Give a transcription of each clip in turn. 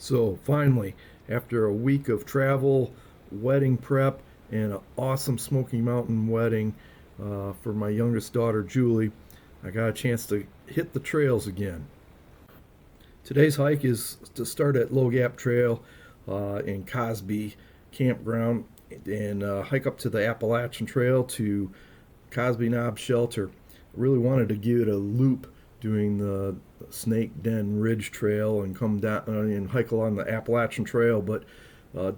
So finally, after a week of travel, wedding prep, and an awesome Smoky Mountain wedding for my youngest daughter, Julie, I got a chance to hit the trails again. Today's hike is to start at Low Gap Trail in Cosby Campground and hike up to the Appalachian Trail to Cosby Knob Shelter. I really wanted to give it a loop doing the Snake Den Ridge Trail and come down and hike along the Appalachian Trail, but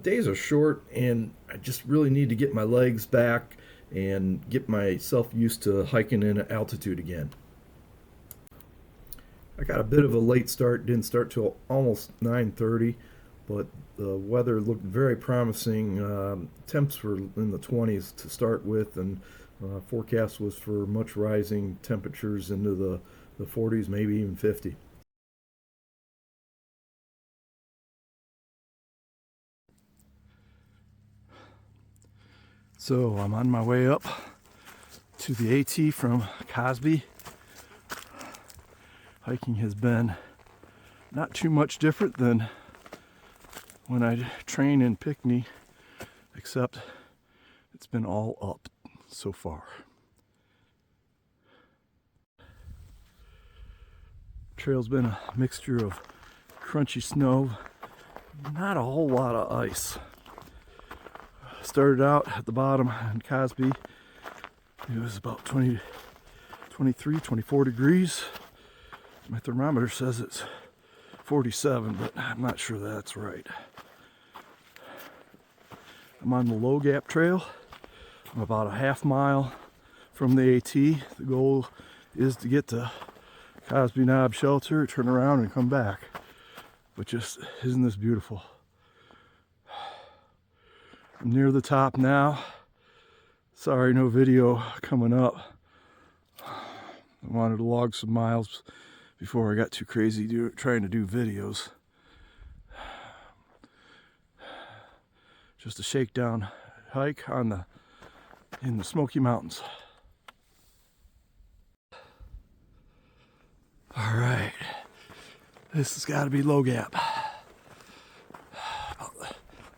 days are short and I just really need to get my legs back and get myself used to hiking in altitude again. I got a bit of a late start, didn't start till almost 9:30, but the weather looked very promising. Temps were in the 20s to start with, and forecast was for much rising temperatures into the 40s, maybe even 50. So I'm on my way up to the AT from Cosby. Hiking has been not too much different than when I train in Pinckney, except it's been all up so far. Trail's been a mixture of crunchy snow, not a whole lot of ice. Started out at the bottom in Cosby. It was about 23, 24 degrees. My thermometer says it's 47, but I'm not sure that's right. I'm on the Low Gap Trail. I'm about a half mile from the AT. The goal is to get to Cosby Knob Shelter, turn around and come back. But just, isn't this beautiful? I'm near the top now. Sorry, no video coming up. I wanted to log some miles before I got too crazy trying to do videos. Just a shakedown hike in the Smoky Mountains. All right, this has got to be Low Gap.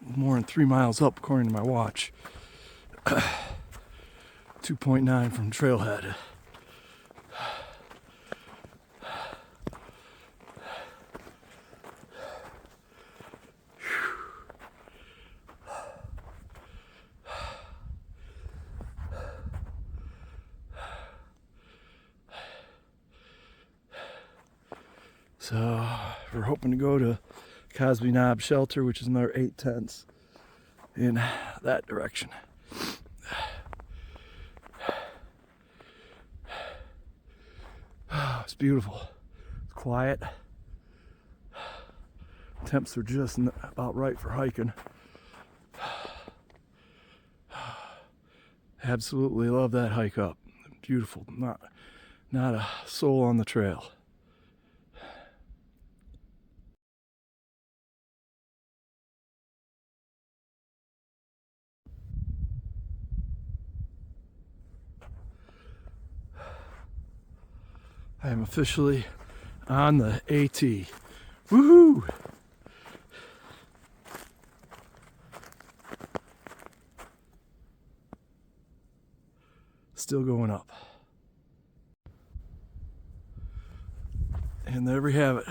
More than 3 miles up according to my watch. 2.9 from trailhead. So we're hoping to go to Cosby Knob Shelter, which is another 8 tents in that direction. It's beautiful. It's quiet. Temps are just about right for hiking. Absolutely love that hike up. Beautiful. Not a soul on the trail. I am officially on the AT. Woohoo! Still going up. And there we have it.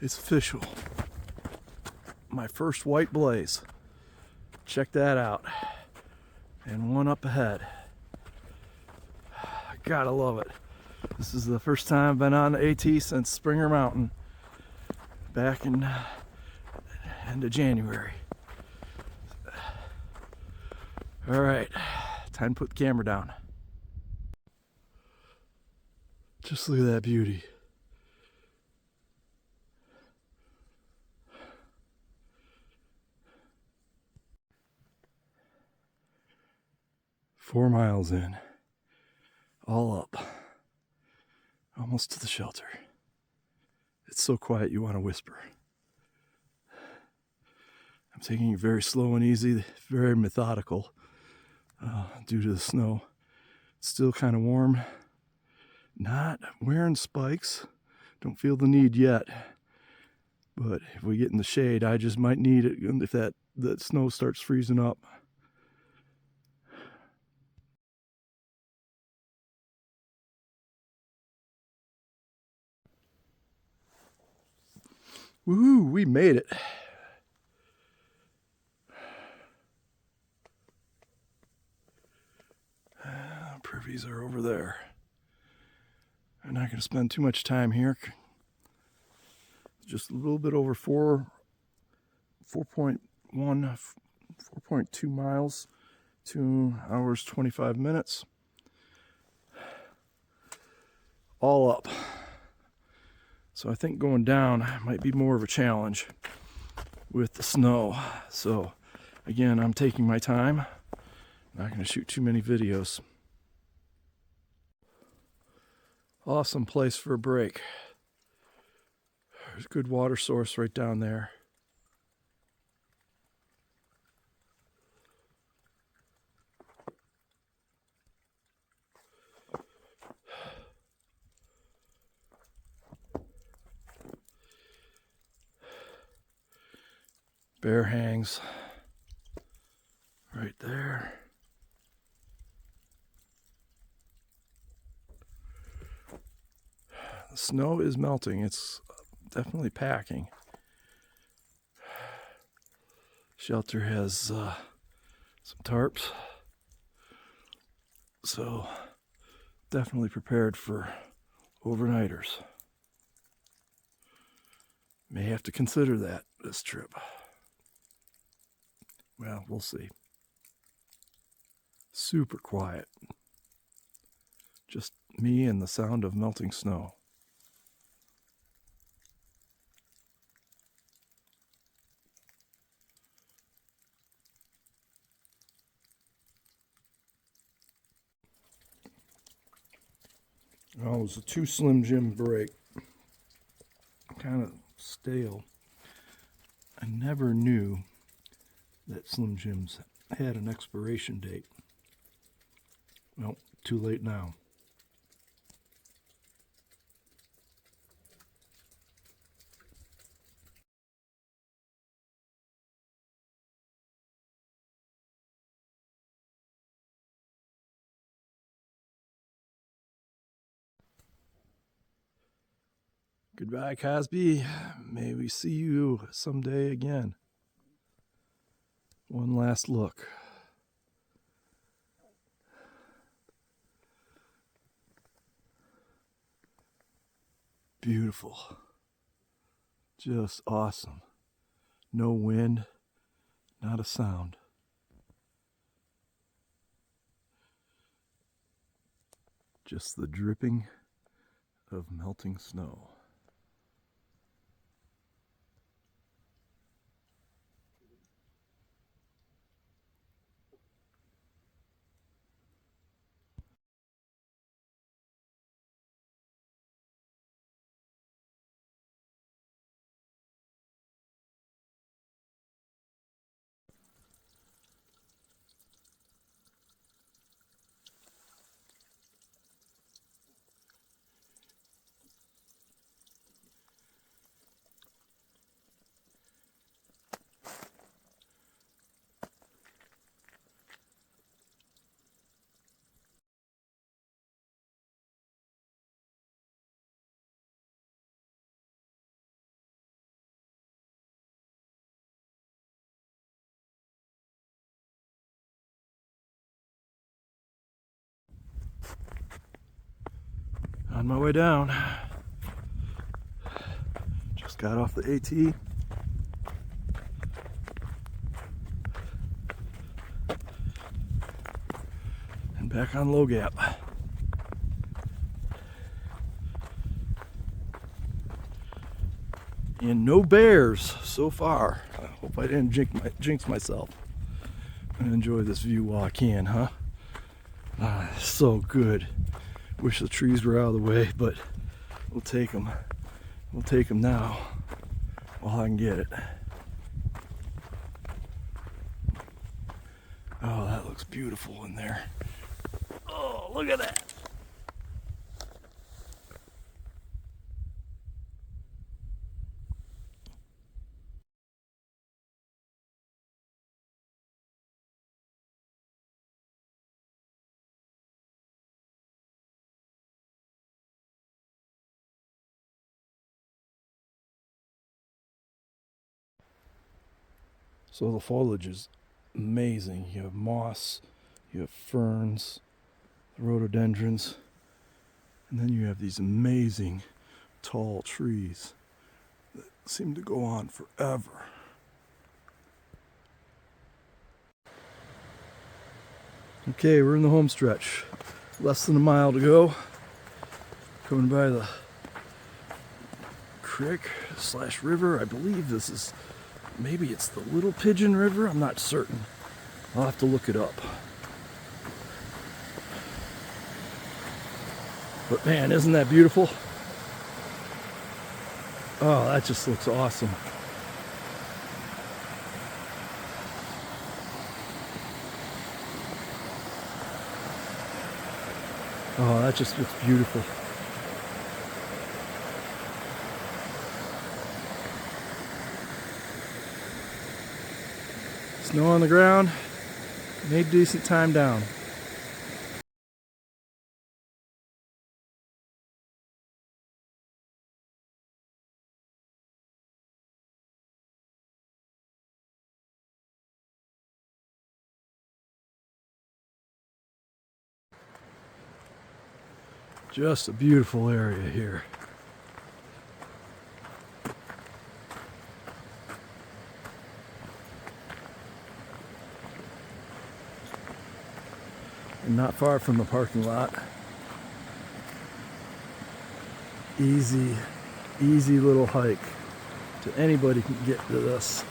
It's official. My first white blaze. Check that out. And one up ahead. I gotta love it. This is the first time I've been on the AT since Springer Mountain back in end of January. All right, time to put the camera down. Just look at that beauty. Four miles in, all up. Almost to the shelter. It's so quiet you want to whisper. I'm taking it very slow and easy, very methodical due to the snow. It's still kind of warm. Not wearing spikes. Don't feel the need yet. But if we get in the shade, I just might need it if that snow starts freezing up. Woohoo, we made it. Privies are over there. I'm not going to spend too much time here. Just a little bit over 4.1, 4.2 miles, 2 hours, 25 minutes. All up. So I think going down might be more of a challenge with the snow. So again, I'm taking my time. Not going to shoot too many videos. Awesome place for a break. There's a good water source right down there. Bear hangs right there. The snow is melting. It's definitely packing. Shelter has some tarps. So definitely prepared for overnighters. May have to consider that this trip. Well, we'll see. Super quiet. Just me and the sound of melting snow. Oh, it was a too Slim Jim break. Kind of stale. I never knew that Slim Jims had an expiration date. Well, too late now. Goodbye, Cosby. May we see you someday again. One last look. Beautiful. Just awesome. No wind, not a sound. Just the dripping of melting snow. On my way down. Just got off the AT. And back on Low Gap. And no bears so far. I hope I didn't jinx myself. I enjoy this view while I can, huh? So good. Wish the trees were out of the way, but we'll take them. We'll take them now while I can get it. Oh, that looks beautiful in there. Oh, look at that. So the foliage is amazing. You have moss, you have ferns, rhododendrons, and then you have these amazing tall trees that seem to go on forever. Okay, we're in the home stretch. Less than a mile to go. Coming by the creek / river. I believe this is, maybe it's the Little Pigeon River. I'm not certain. I'll have to look it up. But man, isn't that beautiful? Oh, that just looks awesome. Oh, that just looks beautiful. Snow on the ground. Made decent time down. Just a beautiful area here. And not far from the parking lot. Easy little hike to anybody can get to this.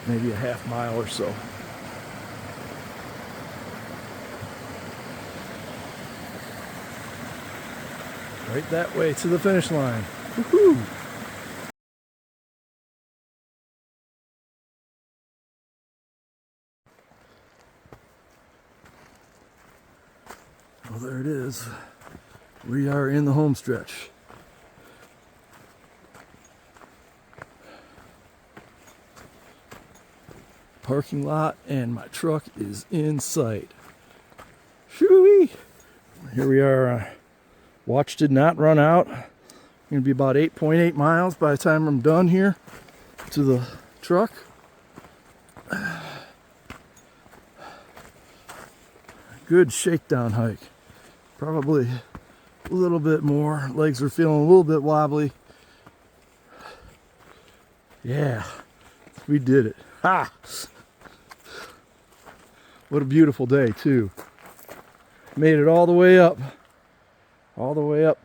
Maybe a half mile or so. Right that way to the finish line. Woohoo! Well, there it is. We are in the home stretch. Parking lot, and my truck is in sight. Shoo-wee! Here we are. Watch did not run out. I'm going to be about 8.8 miles by the time I'm done here to the truck. Good shakedown hike. Probably a little bit more. Legs are feeling a little bit wobbly. Yeah, we did it. Ha! What a beautiful day, too. Made it all the way up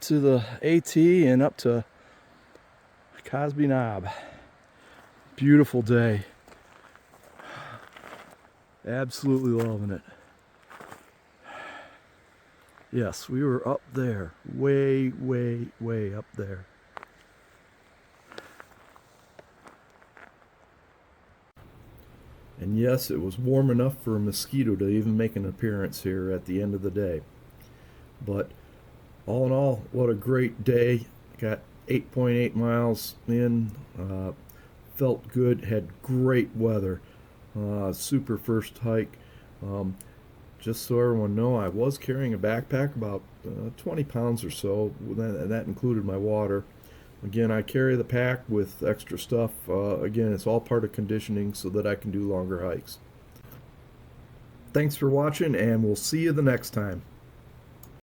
to the AT and up to Cosby Knob. Beautiful day. Absolutely loving it. Yes, we were up there, way up there. And yes, it was warm enough for a mosquito to even make an appearance here at the end of the day. But all in all, what a great day. Got 8.8 miles in. Felt good, had great weather. Super first hike. Just so everyone know, I was carrying a backpack about 20 pounds or so, and that included my water. Again, I carry the pack with extra stuff. Again, it's all part of conditioning so that I can do longer hikes. Thanks for watching, and we'll see you the next time.